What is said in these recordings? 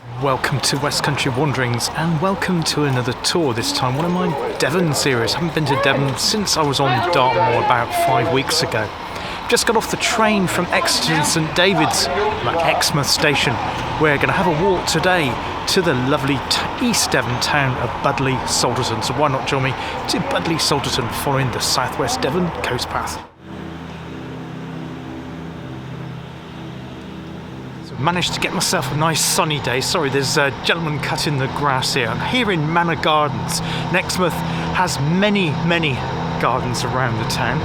Welcome to West Country Wanderings and welcome to another tour, this time one of my Devon series. I haven't been to Devon since I was on Dartmoor about 5 weeks ago. Just got off the train from Exeter and St David's at Exmouth station. We're going to have a walk today to the lovely East Devon town of Budleigh Salterton. So why not join me to Budleigh Salterton following the southwest Devon coast path. Managed to get myself a nice sunny day. Sorry, there's a gentleman cutting the grass here. I'm here in Manor Gardens. Exmouth has many gardens around the town.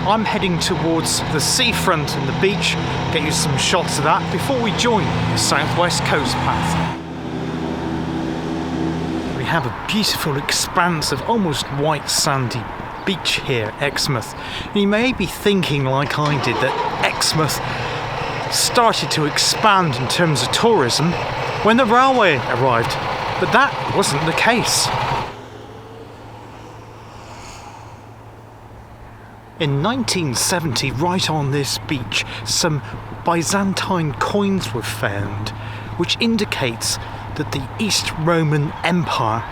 I'm heading towards the seafront and the beach, get you some shots of that before we join the southwest coast path. We have a beautiful expanse of almost white sandy beach here, Exmouth. And you may be thinking, like I did, that Exmouth started to expand in terms of tourism when the railway arrived, but that wasn't the case. In 1970, right on this beach, some Byzantine coins were found, which indicates that the East Roman Empire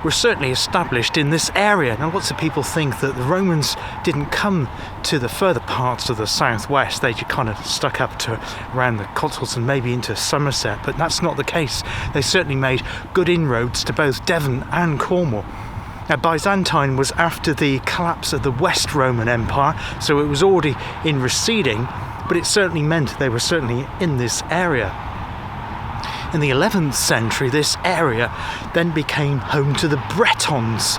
were certainly established in this area. Now, lots of people think that the Romans didn't come to the further parts of the southwest. They just kind of stuck up to around the Cotswolds and maybe into Somerset, but that's not the case. They certainly made good inroads to both Devon and Cornwall. Now, Byzantine was after the collapse of the West Roman Empire, so it was already in receding, but it certainly meant they were certainly in this area. In the 11th century, this area then became home to the Bretons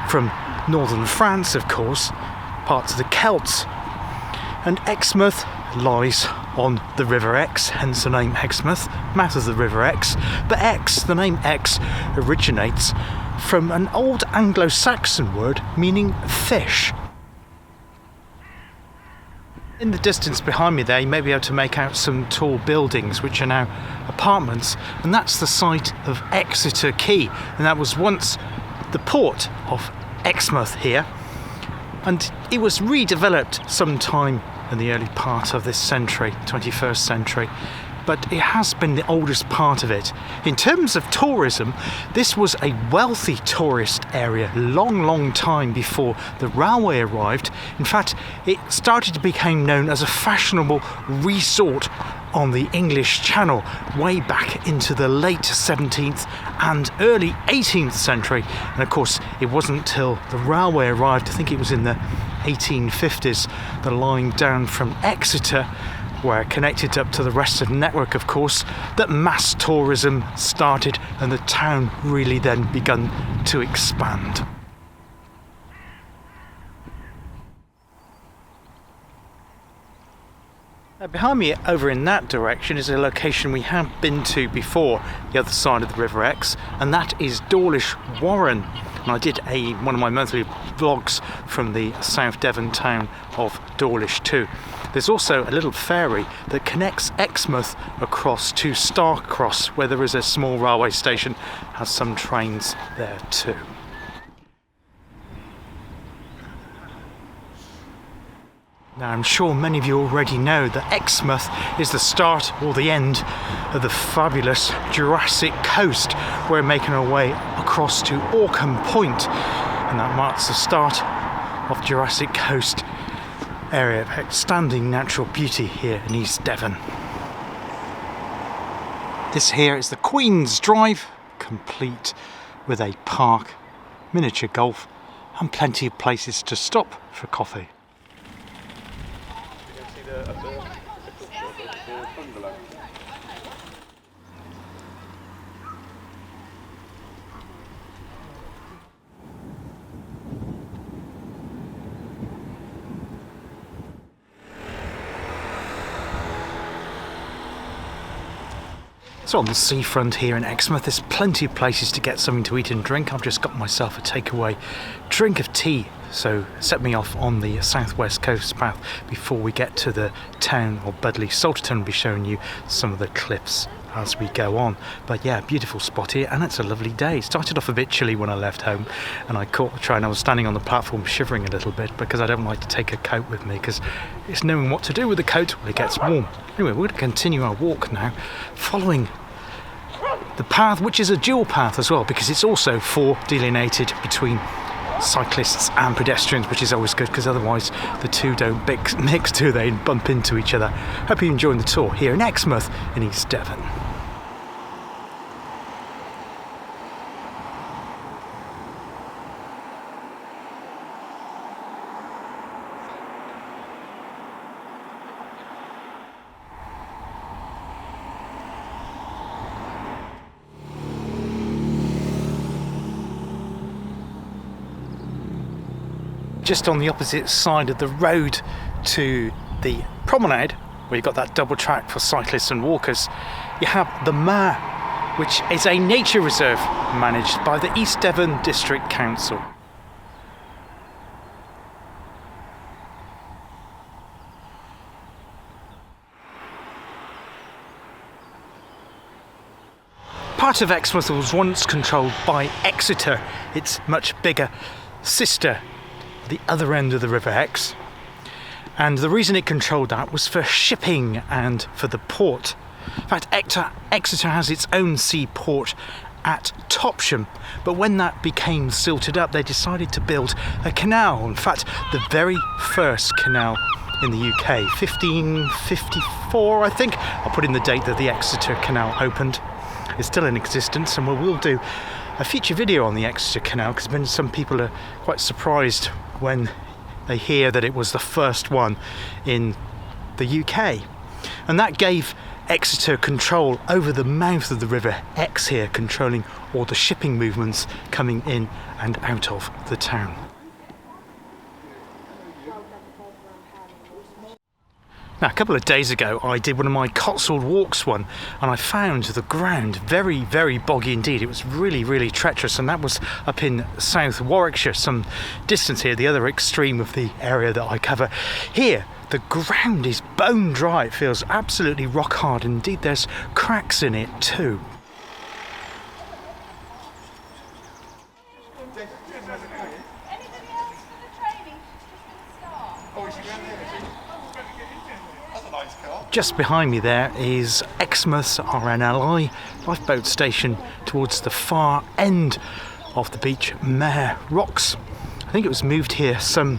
from northern France, of course, parts of the Celts. And Exmouth lies on the River Exe, hence the name Exmouth, mouth of the River Exe. But Exe, the name Exe, originates from an old Anglo-Saxon word meaning fish. In the distance behind me there, you may be able to make out some tall buildings which are now apartments, and that's the site of Exeter Quay, and that was once the port of Exmouth here, and it was redeveloped sometime in the early part of this century, 21st century, but it has been the oldest part of it. In terms of tourism, this was a wealthy tourist area long time before the railway arrived. In fact, it started to become known as a fashionable resort on the English Channel way back into the late 17th and early 18th century. And of course, it wasn't till the railway arrived, I think it was in the 1850s, the line down from Exeter, where connected up to the rest of the network, of course, that mass tourism started and the town really then begun to expand. Now, behind me over in that direction is a location we have been to before, the other side of the River Exe, and that is Dawlish Warren. And I did one of my monthly vlogs from the South Devon town of Dawlish too. There's also a little ferry that connects Exmouth across to Starcross, where there is a small railway station, has some trains there too. Now, I'm sure many of you already know that Exmouth is the start or the end of the fabulous Jurassic coast. We're making our way across to Orkham Point, and that marks the start of Jurassic coast area of outstanding natural beauty here in East Devon. This here is the Queen's Drive, complete with a park, miniature golf and plenty of places to stop for coffee. So on the seafront here in Exmouth, there's plenty of places to get something to eat and drink. I've just got myself a takeaway drink of tea, so set me off on the southwest coast path before we get to the town of Budleigh Salterton. I'll be showing you some of the cliffs as we go on. But yeah, beautiful spot here, and it's a lovely day. It started off a bit chilly when I left home, and I caught the train. I was standing on the platform shivering a little bit because I don't like to take a coat with me, because it's knowing what to do with the coat when it gets warm. Anyway, we're going to continue our walk now, following the path, which is a dual path as well, because it's also delineated between cyclists and pedestrians, which is always good, because otherwise the two don't mix, do they, and bump into each other. Hope you're enjoying the tour here in Exmouth in East Devon. Just on the opposite side of the road to the promenade, where you've got that double track for cyclists and walkers, you have the Mare, which is a nature reserve managed by the East Devon District Council. Part of Exmouth was once controlled by Exeter, its much bigger sister, the other end of the River Exe, and the reason it controlled that was for shipping and for the port. In fact, Exeter has its own seaport at Topsham, but when that became silted up, they decided to build a canal. In fact, the very first canal in the UK, 1554, I think. I'll put in the date that the Exeter Canal opened. It's still in existence, and we will do a feature video on the Exeter Canal, because some people are quite surprised when they hear that it was the first one in the UK. And that gave Exeter control over the mouth of the River Exe here, controlling all the shipping movements coming in and out of the town. Now, a couple of days ago I did one of my Cotswold walks and I found the ground very, very boggy indeed. It was really, really treacherous, and that was up in South Warwickshire, some distance here, the other extreme of the area that I cover. Here, the ground is bone dry. It feels absolutely rock hard. Indeed, there's cracks in it too. Just behind me there is Exmouth's RNLI lifeboat station towards the far end of the beach, Mare Rocks. I think it was moved here some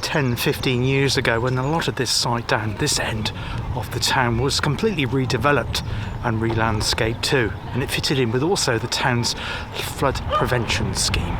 10-15 years ago, when a lot of this side down this end of the town was completely redeveloped and re-landscaped too, and it fitted in with also the town's flood prevention scheme.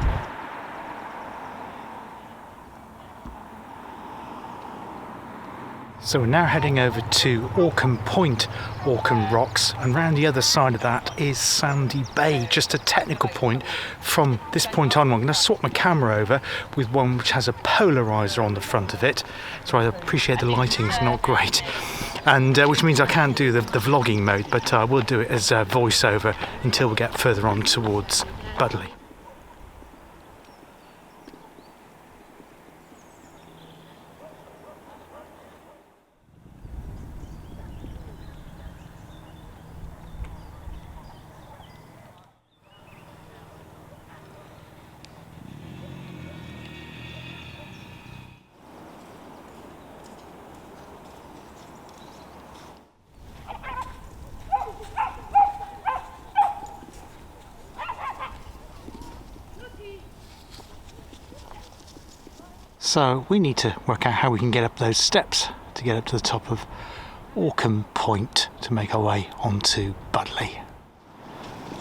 So we're now heading over to Orcombe Point, Orcombe Rocks, and round the other side of that is Sandy Bay, just a technical point. From this point on, I'm going to swap my camera over with one which has a polarizer on the front of it, so I appreciate the lighting's not great, and which means I can't do the vlogging mode, but I will do it as a voiceover until we get further on towards Budleigh. So we need to work out how we can get up those steps to get up to the top of Orcombe Point to make our way onto Budleigh.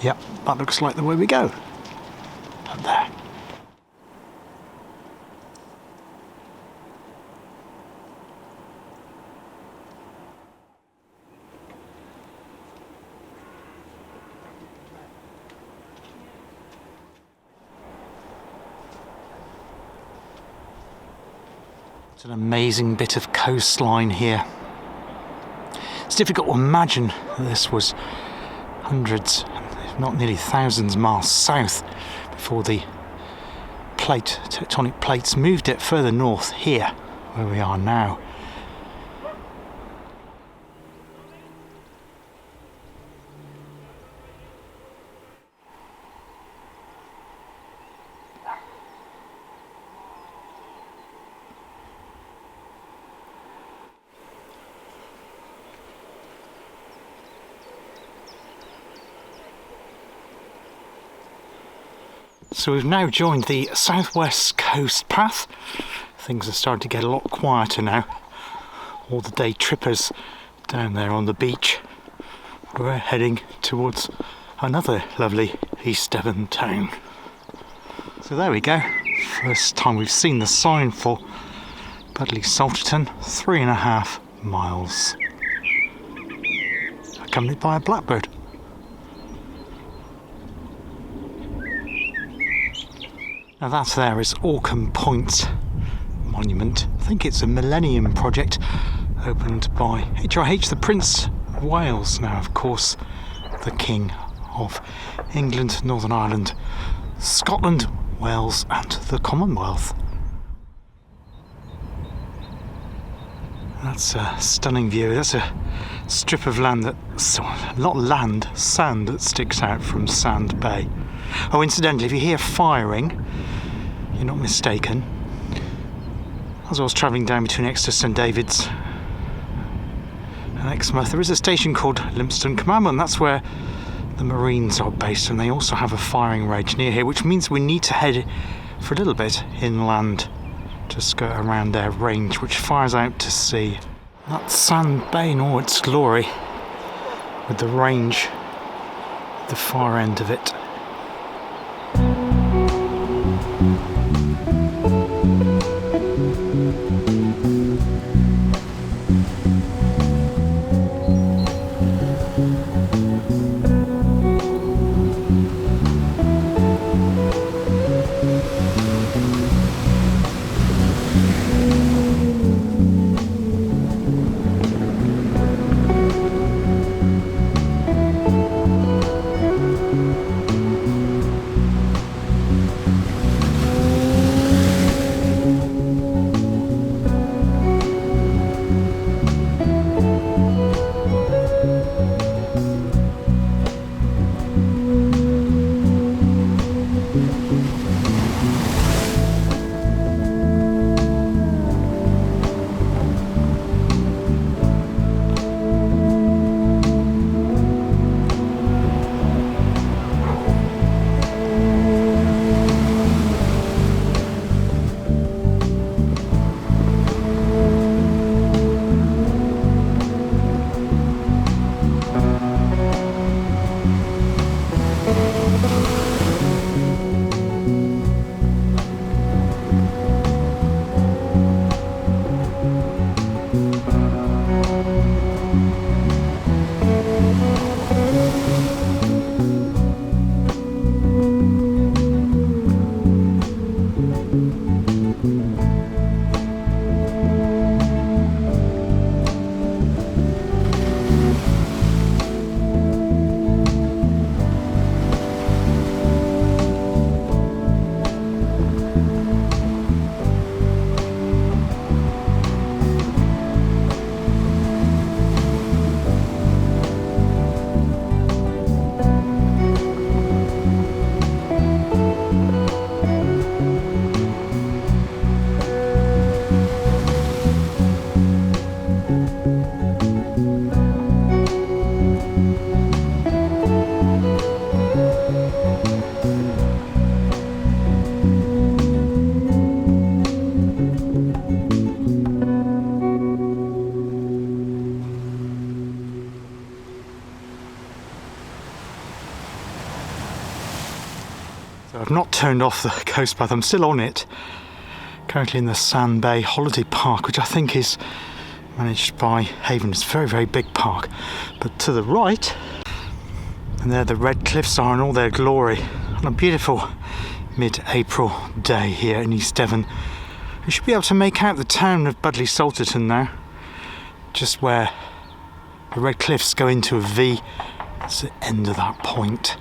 Yep, that looks like the way we go. Up there. It's an amazing bit of coastline here. It's difficult to imagine that this was hundreds, if not nearly thousands miles south before the tectonic plates moved it further north here, where we are now. So we've now joined the southwest coast path. Things are starting to get a lot quieter now. All the day trippers down there on the beach. We're heading towards another lovely East Devon town. So there we go. First time we've seen the sign for Budleigh Salterton, 3.5 miles. Accompanied by a blackbird. Now that there is Orcombe Point Monument. I think it's a Millennium project opened by HRH, the Prince of Wales, now of course the King of England, Northern Ireland, Scotland, Wales and the Commonwealth. That's a stunning view. That's a strip of land not land, sand that sticks out from Sand Bay. Oh, incidentally, if you hear firing, you're not mistaken. As I was travelling down between Exeter St David's and Exmouth, there is a station called Lympstone Commandment. That's where the Marines are based, and they also have a firing range near here, which means we need to head for a little bit inland to skirt around their range, which fires out to sea. That's Sand Bay in all its glory, with the range at the far end of it. So I've not turned off the coast path, I'm still on it. Currently in the Sand Bay Holiday Park, which I think is managed by Haven. It's a very, very big park. But to the right, and there the Red Cliffs are in all their glory on a beautiful mid-April day here in East Devon. We should be able to make out the town of Budleigh Salterton now, just where the Red Cliffs go into a V. That's the end of that point.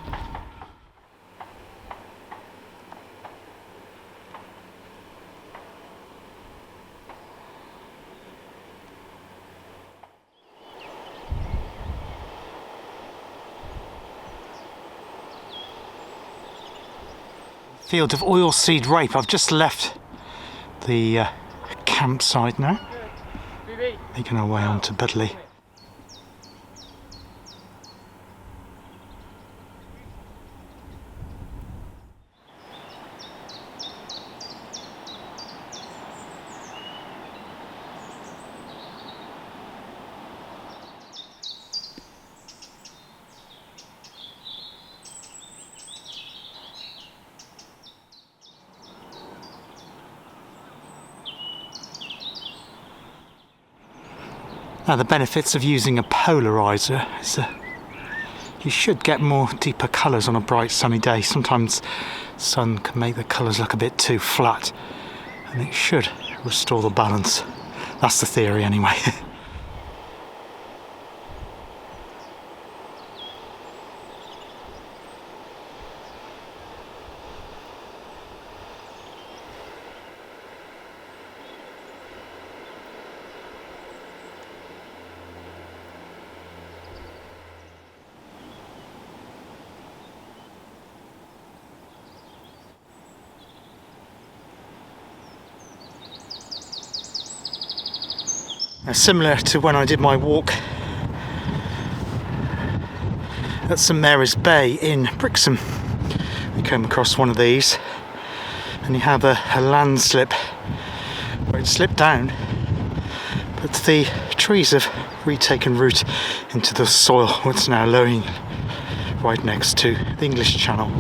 Field of oilseed rape. I've just left the campsite now, making our way on to Budleigh. Now the benefits of using a polarizer is you should get more deeper colours on a bright sunny day. Sometimes sun can make the colours look a bit too flat, and it should restore the balance. That's the theory anyway. Now, similar to when I did my walk at St Mary's Bay in Brixham, we came across one of these, and you have a landslip where it slipped down, but the trees have retaken root into the soil, what's now lowing right next to the English Channel.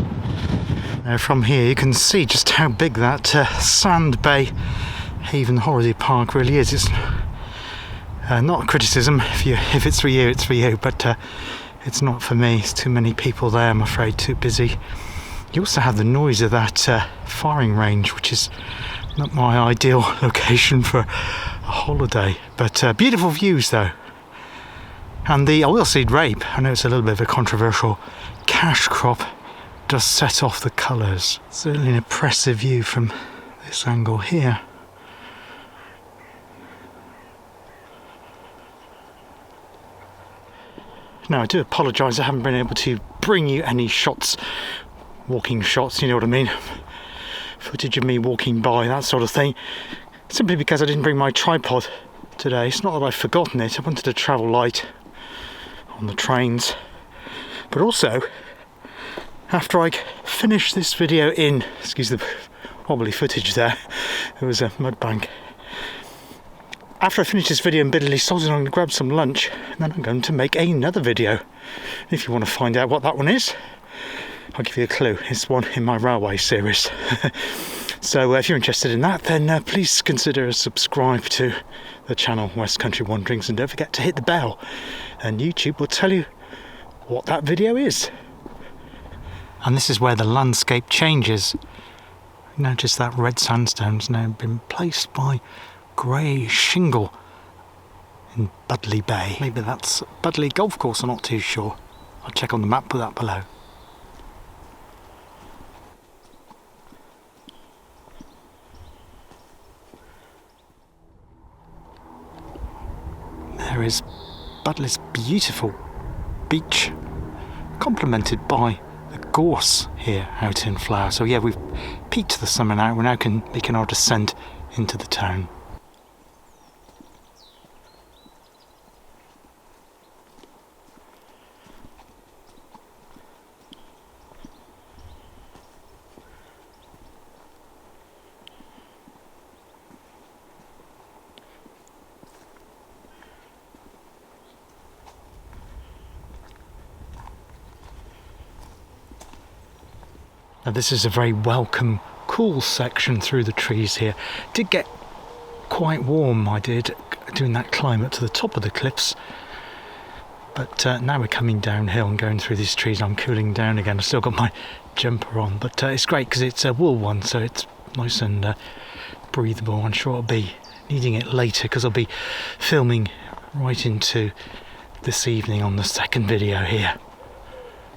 Now from here you can see just how big that Sand Bay Haven Holiday Park really is. It's not a criticism. If it's for you, it's for you, but it's not for me. It's too many people there, I'm afraid, too busy. You also have the noise of that firing range, which is not my ideal location for a holiday, but beautiful views though. And the oilseed rape, I know it's a little bit of a controversial cash crop, does set off the colours. Certainly an impressive view from this angle here. Now I do apologise, I haven't been able to bring you any shots, walking shots, you know what I mean, footage of me walking by, that sort of thing, simply because I didn't bring my tripod today. It's not that I've forgotten it, I wanted to travel light on the trains, but also after I finished this video in, excuse the wobbly footage there, it was a mud bank. After I finish this video in Budleigh Salterton, I'm going to grab some lunch, and then I'm going to make another video. If you want to find out what that one is, I'll give you a clue. It's one in my railway series. So if you're interested in that, then please consider subscribe to the channel West Country Wanderings, and don't forget to hit the bell, and YouTube will tell you what that video is. And this is where the landscape changes. Notice that red sandstone's now been placed by grey shingle in Budleigh Bay. Maybe that's Budleigh Golf Course, I'm not too sure. I'll check on the map, put that below. There is Budleigh's beautiful beach, complemented by the gorse here out in flower. So yeah, we've peaked the summer now, we're now making our descent into the town. Now this is a very welcome, cool section through the trees here. It did get quite warm, I did, doing that climb up to the top of the cliffs. But now we're coming downhill and going through these trees, I'm cooling down again. I've still got my jumper on, but it's great because it's a wool one, so it's nice and breathable. I'm sure I'll be needing it later because I'll be filming right into this evening on the second video here.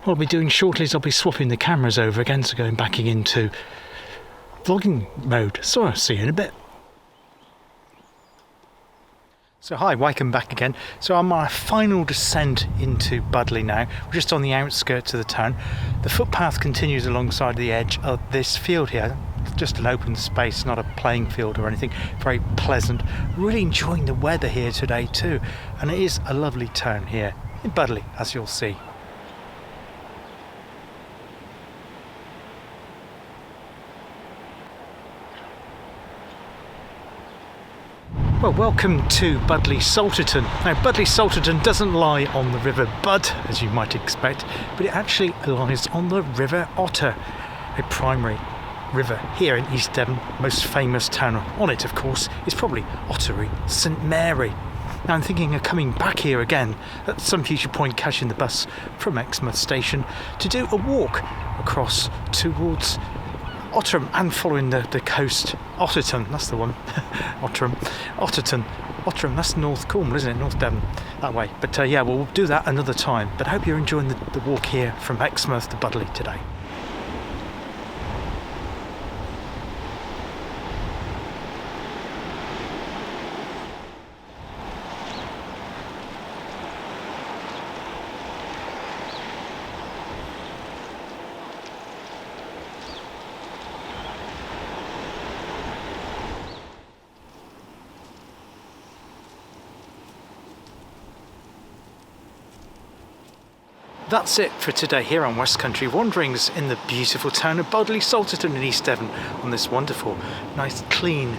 What I'll be doing shortly is I'll be swapping the cameras over again, so going back into vlogging mode. So I'll see you in a bit. So hi, welcome back again. So on my final descent into Budleigh now, we're just on the outskirts of the town. The footpath continues alongside the edge of this field here. It's just an open space, not a playing field or anything. Very pleasant. Really enjoying the weather here today too. And it is a lovely town here in Budleigh, as you'll see. Well, welcome to Budleigh Salterton. Now, Budleigh Salterton doesn't lie on the River Bud, as you might expect, but it actually lies on the River Otter, a primary river here in East Devon. Most famous town on it, of course, is probably Ottery St Mary. Now I'm thinking of coming back here again at some future point, catching the bus from Exmouth station to do a walk across towards Otterham and following the coast. Otterton, that's the one. Otterton, that's North Cornwall, isn't it? North Devon, that way. But yeah, we'll do that another time. But I hope you're enjoying the walk here from Exmouth to Budleigh today. That's it for today here on West Country Wanderings in the beautiful town of Budleigh Salterton in East Devon on this wonderful, nice, clean,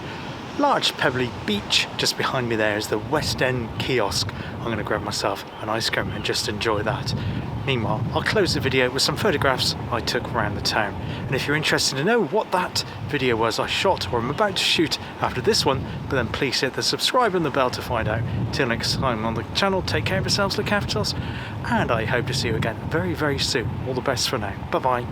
large pebbly beach. Just behind me there is the West End kiosk. I'm going to grab myself an ice cream and just enjoy that. Meanwhile, I'll close the video with some photographs I took around the town. And if you're interested to know what that video was I shot or I'm about to shoot after this one, but then please hit the subscribe and the bell to find out. Till next time on the channel, take care of yourselves, look after yourselves, and I hope to see you again very, very soon. All the best for now. Bye-bye.